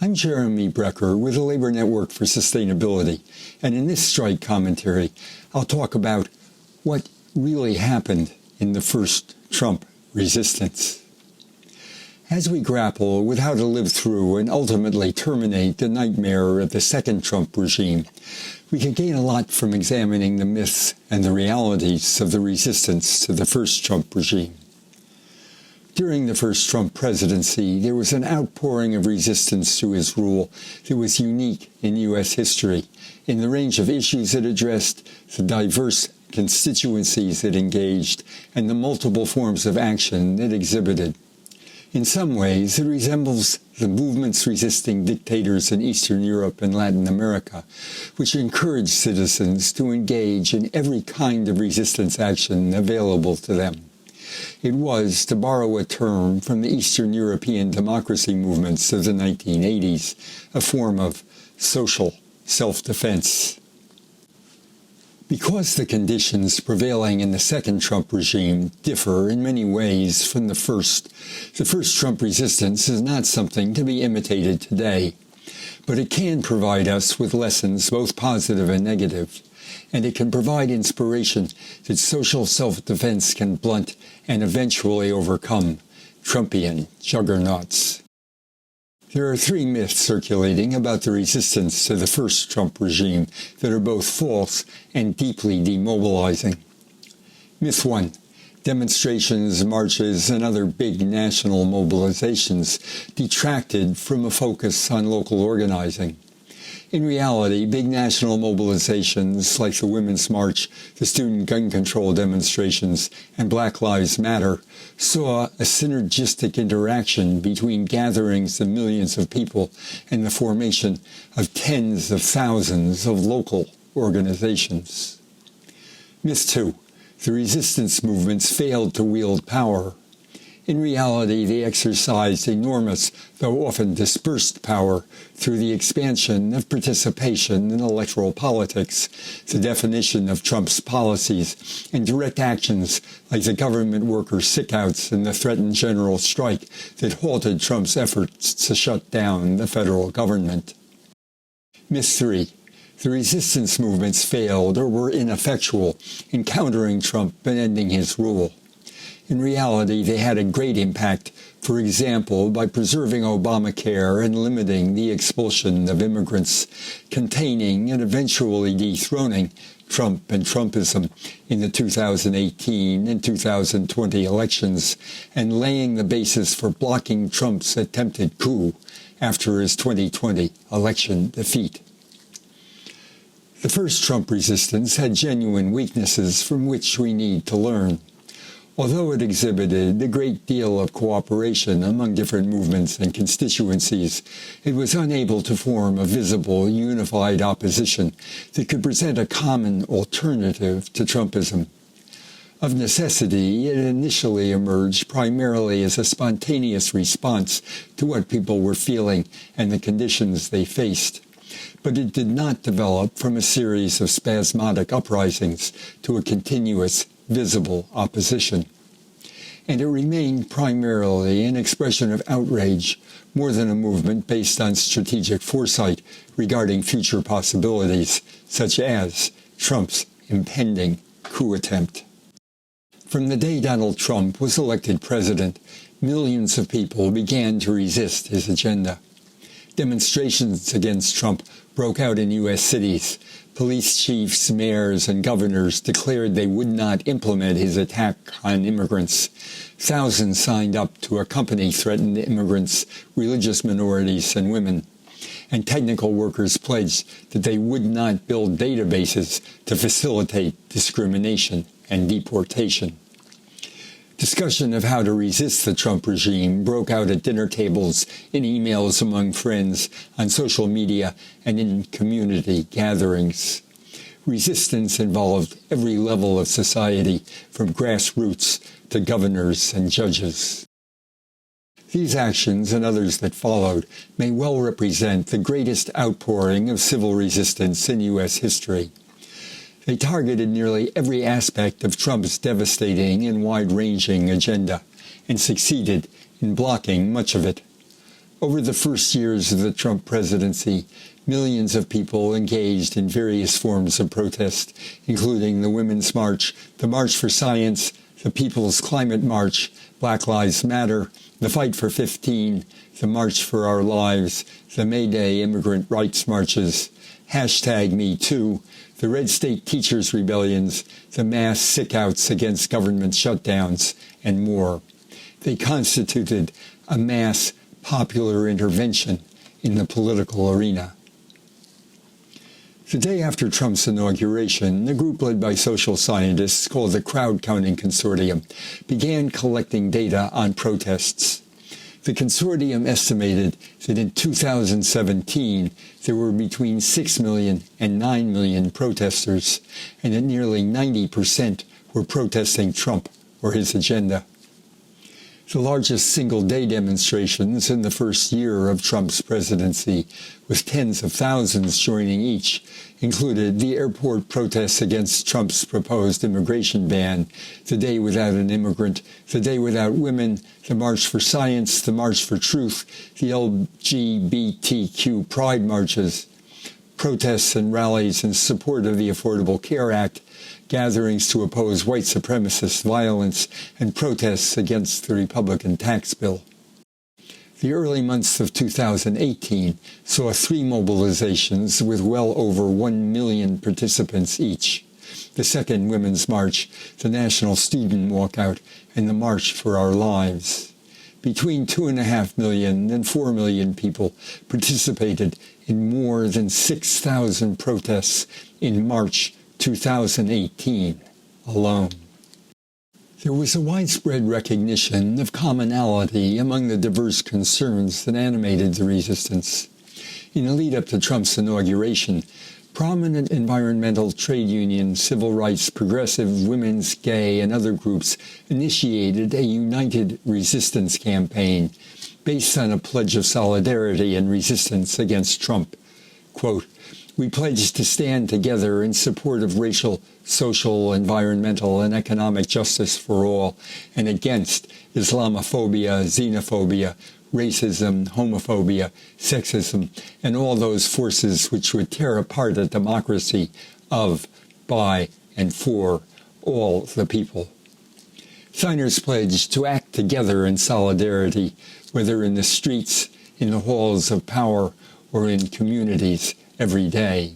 I'm Jeremy Brecker with the Labor Network for Sustainability, and in this strike commentary, I'll talk about what really happened in the first Trump resistance. As we grapple with how to live through and ultimately terminate the nightmare of the second Trump regime, we can gain a lot from examining the myths and the realities of the resistance to the first Trump regime. During the first Trump presidency, there was an outpouring of resistance to his rule that was unique in U.S. history, in the range of issues it addressed, the diverse constituencies it engaged, and the multiple forms of action it exhibited. In some ways, it resembles the movements resisting dictators in Eastern Europe and Latin America, which encouraged citizens to engage in every kind of resistance action available to them. It was, to borrow a term from the Eastern European democracy movements of the 1980s, a form of social self-defense. Because the conditions prevailing in the second Trump regime differ in many ways from the first Trump resistance is not something to be imitated today. But it can provide us with lessons both positive and negative, and it can provide inspiration that social self-defense can blunt and eventually overcome Trumpian juggernauts. There are three myths circulating about the resistance to the first Trump regime that are both false and deeply demobilizing. Myth 1. Demonstrations, marches, and other big national mobilizations detracted from a focus on local organizing. In reality, big national mobilizations like the Women's March, the student gun control demonstrations, and Black Lives Matter saw a synergistic interaction between gatherings of millions of people and the formation of tens of thousands of local organizations. Myth 2. The resistance movements failed to wield power. In reality, they exercised enormous, though often dispersed power through the expansion of participation in electoral politics, the definition of Trump's policies, and direct actions like the government worker sickouts and the threatened general strike that halted Trump's efforts to shut down the federal government. Myth 3. The resistance movements failed or were ineffectual in countering Trump and ending his rule. In reality, they had a great impact, for example, by preserving Obamacare and limiting the expulsion of immigrants, containing and eventually dethroning Trump and Trumpism in the 2018 and 2020 elections, and laying the basis for blocking Trump's attempted coup after his 2020 election defeat. The first Trump resistance had genuine weaknesses from which we need to learn. Although it exhibited a great deal of cooperation among different movements and constituencies, it was unable to form a visible, unified opposition that could present a common alternative to Trumpism. Of necessity, it initially emerged primarily as a spontaneous response to what people were feeling and the conditions they faced. But it did not develop from a series of spasmodic uprisings to a continuous, visible opposition. And it remained primarily an expression of outrage, more than a movement based on strategic foresight regarding future possibilities, such as Trump's impending coup attempt. From the day Donald Trump was elected president, millions of people began to resist his agenda. Demonstrations against Trump broke out in U.S. cities. Police chiefs, mayors, and governors declared they would not implement his attack on immigrants. Thousands signed up to accompany threatened immigrants, religious minorities, and women. And technical workers pledged that they would not build databases to facilitate discrimination and deportation. Discussion of how to resist the Trump regime broke out at dinner tables, in emails among friends, on social media, and in community gatherings. Resistance involved every level of society, from grassroots to governors and judges. These actions and others that followed may well represent the greatest outpouring of civil resistance in U.S. history. They targeted nearly every aspect of Trump's devastating and wide-ranging agenda, and succeeded in blocking much of it. Over the first years of the Trump presidency, millions of people engaged in various forms of protest, including the Women's March, the March for Science, the People's Climate March, Black Lives Matter, the Fight for 15, the March for Our Lives, the May Day Immigrant Rights Marches, #MeToo, the Red State Teachers Rebellions, the mass sick-outs against government shutdowns, and more. They constituted a mass popular intervention in the political arena. The day after Trump's inauguration, a group led by social scientists called the Crowd Counting Consortium began collecting data on protests. The consortium estimated that in 2017 there were between 6 million and 9 million protesters, and that nearly 90% were protesting Trump or his agenda. The largest single-day demonstrations in the first year of Trump's presidency, with tens of thousands joining each, included the airport protests against Trump's proposed immigration ban, the Day Without an Immigrant, the Day Without Women, the March for Science, the March for Truth, the LGBTQ Pride marches, protests and rallies in support of the Affordable Care Act, gatherings to oppose white supremacist violence, and protests against the Republican tax bill. The early months of 2018 saw 3 mobilizations with well over 1 million participants each: the Second Women's March, the National Student Walkout, and the March for Our Lives. Between 2.5 million and 4 million people participated in more than 6,000 protests in March 2018 alone. There was a widespread recognition of commonality among the diverse concerns that animated the resistance. In the lead-up to Trump's inauguration, prominent environmental, trade union, civil rights, progressive, women's, gay, and other groups initiated a united resistance campaign based on a pledge of solidarity and resistance against Trump. Quote, "We pledge to stand together in support of racial, social, environmental, and economic justice for all, and against Islamophobia, xenophobia, racism, homophobia, sexism, and all those forces which would tear apart a democracy of, by, and for all the people." Signers pledged to act together in solidarity, whether in the streets, in the halls of power, or in communities every day.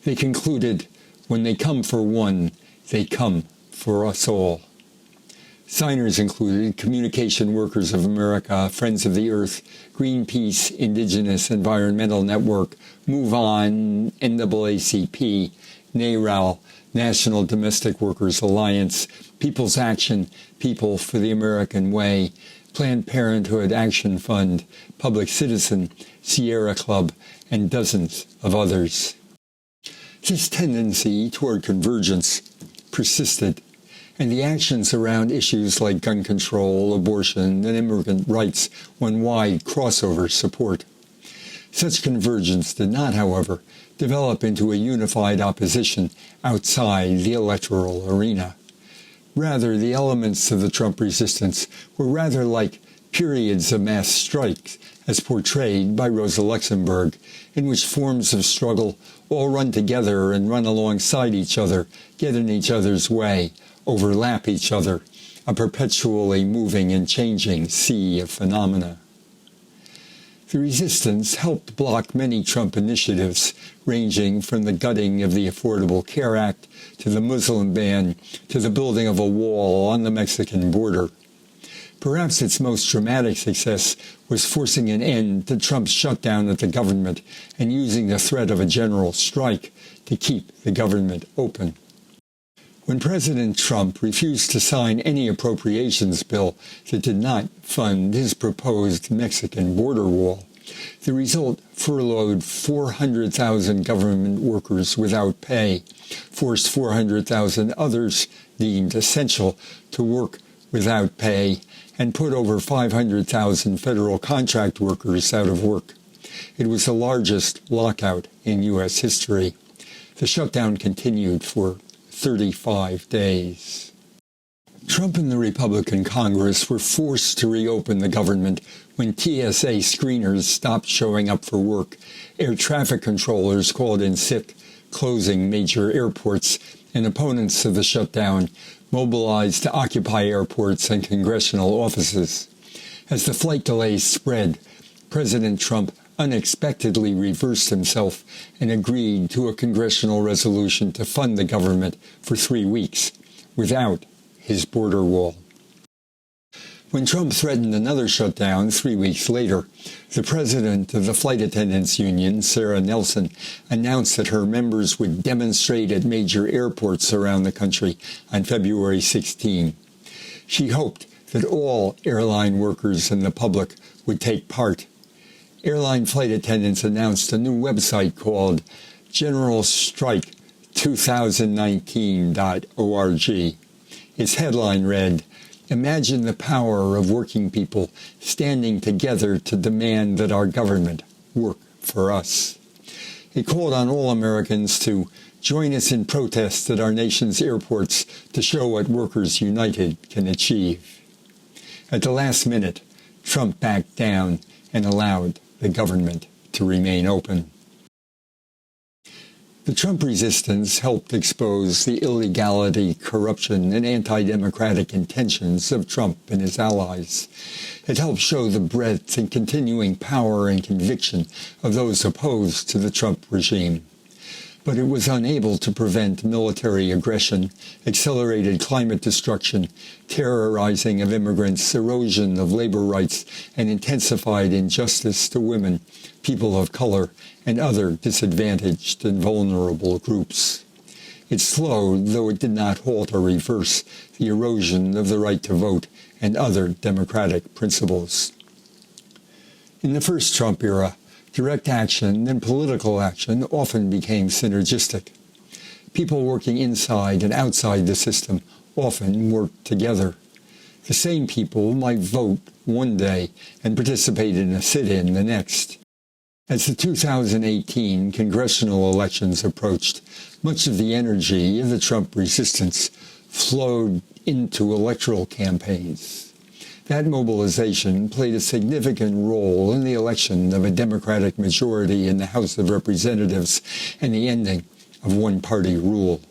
They concluded, "When they come for one, they come for us all." Signers included Communication Workers of America, Friends of the Earth, Greenpeace, Indigenous Environmental Network, Move On, NAACP, NARAL, National Domestic Workers Alliance, People's Action, People for the American Way, Planned Parenthood Action Fund, Public Citizen, Sierra Club, and dozens of others. This tendency toward convergence persisted, and the actions around issues like gun control, abortion, and immigrant rights won wide crossover support. Such convergence did not, however, develop into a unified opposition outside the electoral arena. Rather, the elements of the Trump resistance were rather like periods of mass strikes, as portrayed by Rosa Luxemburg, in which forms of struggle all run together and run alongside each other, get in each other's way, overlap each other, a perpetually moving and changing sea of phenomena. The resistance helped block many Trump initiatives, ranging from the gutting of the Affordable Care Act to the Muslim ban to the building of a wall on the Mexican border. Perhaps its most dramatic success was forcing an end to Trump's shutdown of the government and using the threat of a general strike to keep the government open. When President Trump refused to sign any appropriations bill that did not fund his proposed Mexican border wall, the result furloughed 400,000 government workers without pay, forced 400,000 others deemed essential to work without pay, and put over 500,000 federal contract workers out of work. It was the largest lockout in U.S. history. The shutdown continued for 35 days. Trump and the Republican Congress were forced to reopen the government when TSA screeners stopped showing up for work, air traffic controllers called in sick, closing major airports, and opponents of the shutdown mobilized to occupy airports and congressional offices. As the flight delays spread, President Trump unexpectedly reversed himself and agreed to a congressional resolution to fund the government for 3 weeks without his border wall. When Trump threatened another shutdown 3 weeks later, the president of the Flight Attendants Union, Sarah Nelson, announced that her members would demonstrate at major airports around the country on February 16. She hoped that all airline workers and the public would take part. Airline flight attendants announced a new website called generalstrike2019.org. Its headline read, "Imagine the power of working people standing together to demand that our government work for us." It called on all Americans to join us in protest at our nation's airports to show what Workers United can achieve. At the last minute, Trump backed down and allowed the government to remain open. The Trump resistance helped expose the illegality, corruption, and anti-democratic intentions of Trump and his allies. It helped show the breadth and continuing power and conviction of those opposed to the Trump regime. But it was unable to prevent military aggression, accelerated climate destruction, terrorizing of immigrants, erosion of labor rights, and intensified injustice to women, people of color, and other disadvantaged and vulnerable groups. It slowed, though it did not halt or reverse, the erosion of the right to vote and other democratic principles. In the first Trump era, direct action and political action often became synergistic. People working inside and outside the system often worked together. The same people might vote one day and participate in a sit-in the next. As the 2018 congressional elections approached, much of the energy of the Trump resistance flowed into electoral campaigns. That mobilization played a significant role in the election of a Democratic majority in the House of Representatives and the ending of one-party rule.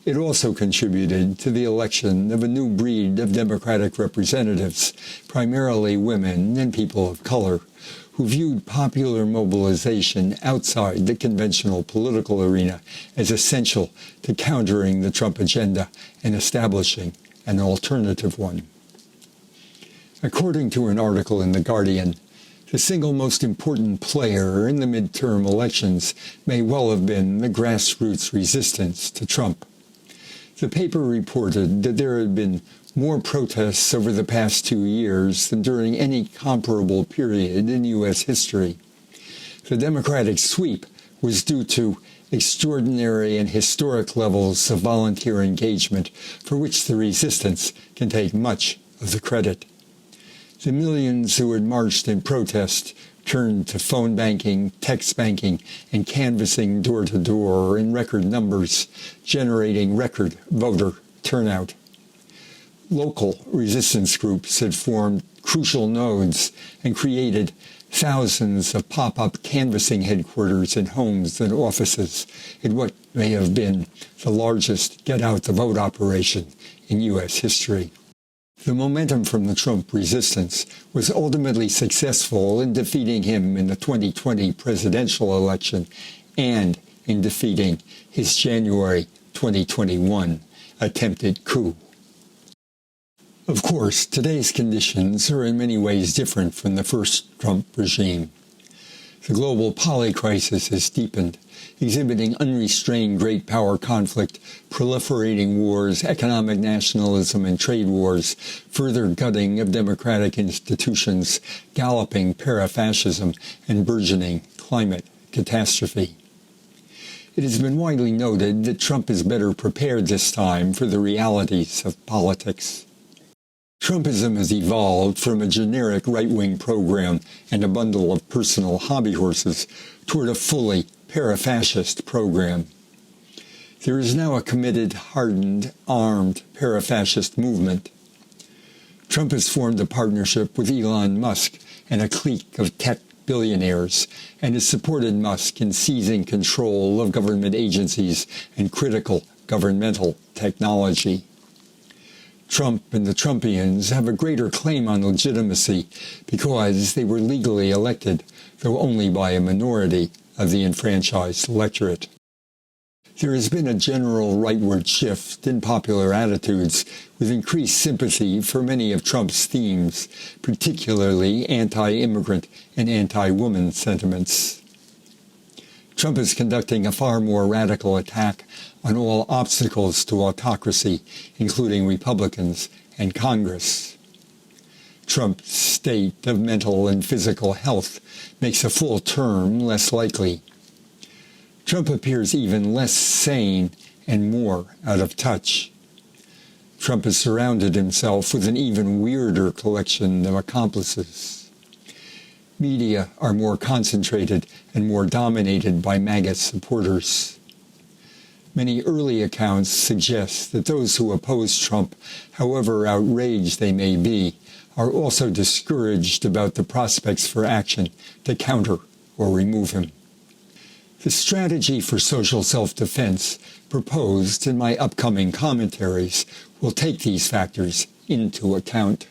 It also contributed to the election of a new breed of Democratic representatives, primarily women and people of color, who viewed popular mobilization outside the conventional political arena as essential to countering the Trump agenda and establishing an alternative one. According to an article in The Guardian, the single most important player in the midterm elections may well have been the grassroots resistance to Trump. The paper reported that there had been more protests over the past 2 years than during any comparable period in U.S. history. The Democratic sweep was due to extraordinary and historic levels of volunteer engagement for which the resistance can take much of the credit. The millions who had marched in protest turned to phone banking, text banking, and canvassing door-to-door in record numbers, generating record voter turnout. Local resistance groups had formed crucial nodes and created thousands of pop-up canvassing headquarters in homes and offices in what may have been the largest get-out-the-vote operation in U.S. history. The momentum from the Trump resistance was ultimately successful in defeating him in the 2020 presidential election and in defeating his January 2021 attempted coup. Of course, today's conditions are in many ways different from the first Trump regime. The global polycrisis has deepened, exhibiting unrestrained great power conflict, proliferating wars, economic nationalism and trade wars, further gutting of democratic institutions, galloping parafascism, and burgeoning climate catastrophe. It has been widely noted that Trump is better prepared this time for the realities of politics. Trumpism has evolved from a generic right-wing program and a bundle of personal hobby horses toward a fully parafascist program. There is now a committed, hardened, armed para-fascist movement. Trump has formed a partnership with Elon Musk and a clique of tech billionaires, and has supported Musk in seizing control of government agencies and critical governmental technology. Trump and the Trumpians have a greater claim on legitimacy because they were legally elected, though only by a minority of the enfranchised electorate. There has been a general rightward shift in popular attitudes, with increased sympathy for many of Trump's themes, particularly anti-immigrant and anti-woman sentiments. Trump is conducting a far more radical attack on all obstacles to autocracy, including Republicans and Congress. Trump's state of mental and physical health makes a full term less likely. Trump appears even less sane and more out of touch. Trump has surrounded himself with an even weirder collection of accomplices. Media are more concentrated and more dominated by MAGA supporters. Many early accounts suggest that those who oppose Trump, however outraged they may be, are also discouraged about the prospects for action to counter or remove him. The strategy for social self-defense proposed in my upcoming commentaries will take these factors into account.